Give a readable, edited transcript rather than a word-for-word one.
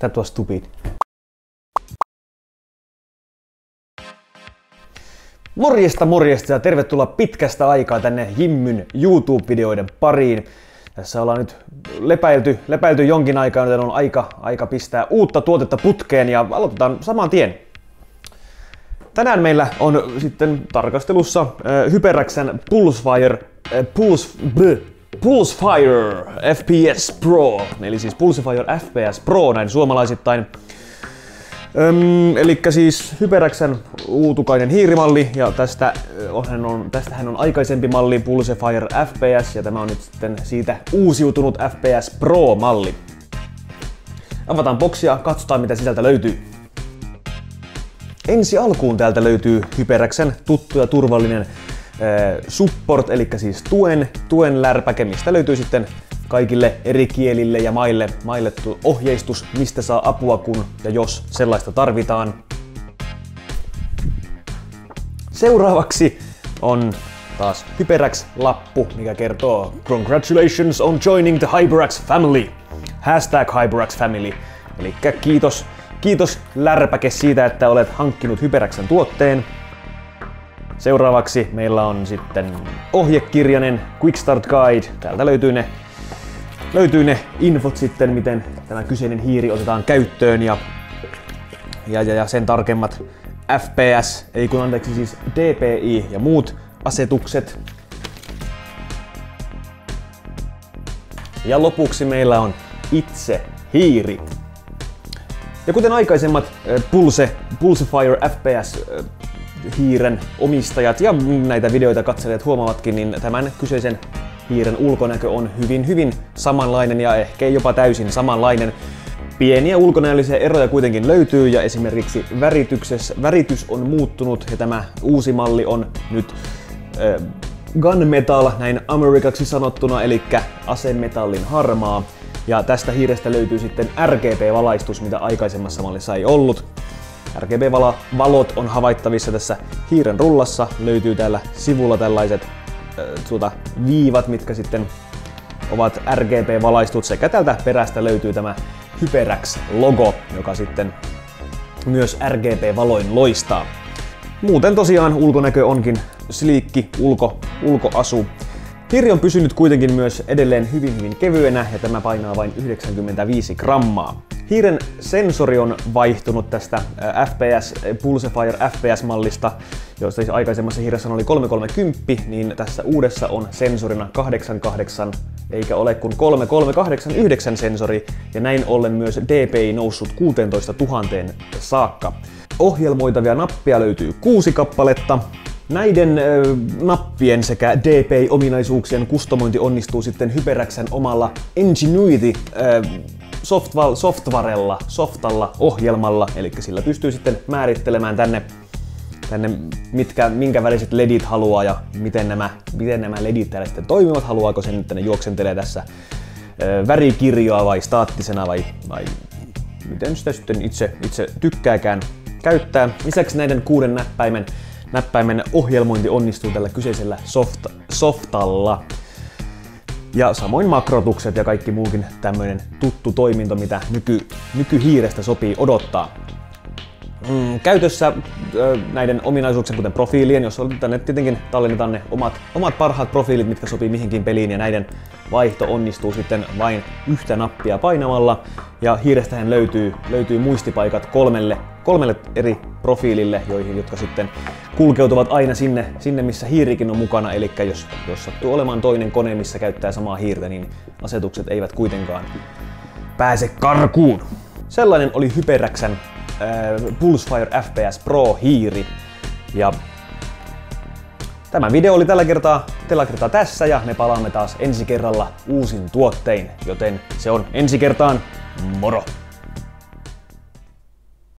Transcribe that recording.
That was stupid. Morjesta ja tervetuloa pitkästä aikaa tänne Jimmyn YouTube-videoiden pariin. Tässä ollaan nyt lepäilty jonkin aikaa, joten on aika pistää uutta tuotetta putkeen ja aloitetaan saman tien. Tänään meillä on sitten tarkastelussa Hyperaxen Pulsefire FPS Pro, eli siis Pulsefire FPS Pro näin suomalaisittain. Elikkä siis Hyperaxen uutukainen hiirimalli, ja tästähän on aikaisempi malli Pulsefire FPS, ja tämä on nyt sitten siitä uusiutunut FPS Pro-malli. Avataan boksia, katsotaan mitä sisältä löytyy. Ensi alkuun täältä löytyy Hyperaxen tuttu ja turvallinen support, eli siis tuen lärpäke, mistä löytyy sitten kaikille eri kielille ja maille ohjeistus, mistä saa apua kun ja jos sellaista tarvitaan. Seuraavaksi on taas Hyperax-lappu, mikä kertoo "Congratulations on joining the Hyperax family". #HyperaxFamily. Eli kiitos lärpäke siitä, että olet hankkinut Hyperaxen tuotteen. Seuraavaksi meillä on sitten ohjekirjainen Quick Start Guide. Täältä löytyy ne infot sitten, miten tämä kyseinen hiiri otetaan käyttöön ja sen tarkemmat FPS, siis DPI ja muut asetukset. Ja lopuksi meillä on itse hiiri. Ja kuten aikaisemmat Pulsefire FPS hiiren omistajat ja näitä videoita katselijat huomaavatkin, niin tämän kyseisen hiiren ulkonäkö on hyvin samanlainen ja ehkä jopa täysin samanlainen. Pieniä ulkonäöllisiä eroja kuitenkin löytyy, ja esimerkiksi väritys on muuttunut, ja tämä uusi malli on nyt gunmetal, näin amerikaksi sanottuna, eli asemetallin harmaa. Ja tästä hiirestä löytyy sitten RGB-valaistus, mitä aikaisemmassa mallissa ei ollut. RGB-valot on havaittavissa tässä hiiren rullassa. Löytyy täällä sivulla tällaiset viivat, mitkä sitten ovat RGB-valaistut, sekä täältä perästä löytyy tämä Hyperax-logo, joka sitten myös RGB-valoin loistaa. Muuten tosiaan ulkonäkö onkin sliikki ulkoasu. Hiiri on pysynyt kuitenkin myös edelleen hyvin kevyenä, ja tämä painaa vain 95 grammaa. Hiiren sensori on vaihtunut tästä Pulsefire FPS-mallista, josta siis aikaisemmassa hiiressä oli 330, niin tässä uudessa on sensorina 88, eikä ole kuin 3389 sensori, ja näin ollen myös DPI noussut 16 000 saakka. Ohjelmoitavia nappia löytyy 6 kappaletta. Näiden nappien sekä DPI-ominaisuuksien kustomointi onnistuu sitten Hyperaxen omalla Ingenuity softalla ohjelmalla, eli sillä pystyy sitten määrittelemään tänne minkä väriset ledit haluaa ja miten nämä ledit täällä sitten toimivat, haluaako sen, että ne juoksentelee tässä värikirjoa vai staattisena vai miten sitä sitten itse tykkääkään käyttää. Lisäksi näiden 6 näppäimen ohjelmointi onnistuu tällä kyseisellä softalla. Ja samoin makrotukset ja kaikki muukin tämmöinen tuttu toiminto, mitä nykyhiirestä sopii odottaa. Käytössä näiden ominaisuuksien, kuten profiilien, jos tänne tietenkin tallennetaan ne omat parhaat profiilit, mitkä sopii mihinkin peliin, ja näiden vaihto onnistuu sitten vain yhtä nappia painamalla. Ja hiirestähän löytyy muistipaikat kolmelle eri profiilille, jotka sitten kulkeutuvat aina sinne missä hiirikin on mukana. Eli jos sattuu olemaan toinen kone, missä käyttää samaa hiirtä, niin asetukset eivät kuitenkaan pääse karkuun. Sellainen oli Hyperaxen Pulsefire FPS Pro hiiri. Ja tämä video oli tällä kertaa tässä, ja me palaamme taas ensi kerralla uusin tuottein, joten se on ensi kertaan, moro!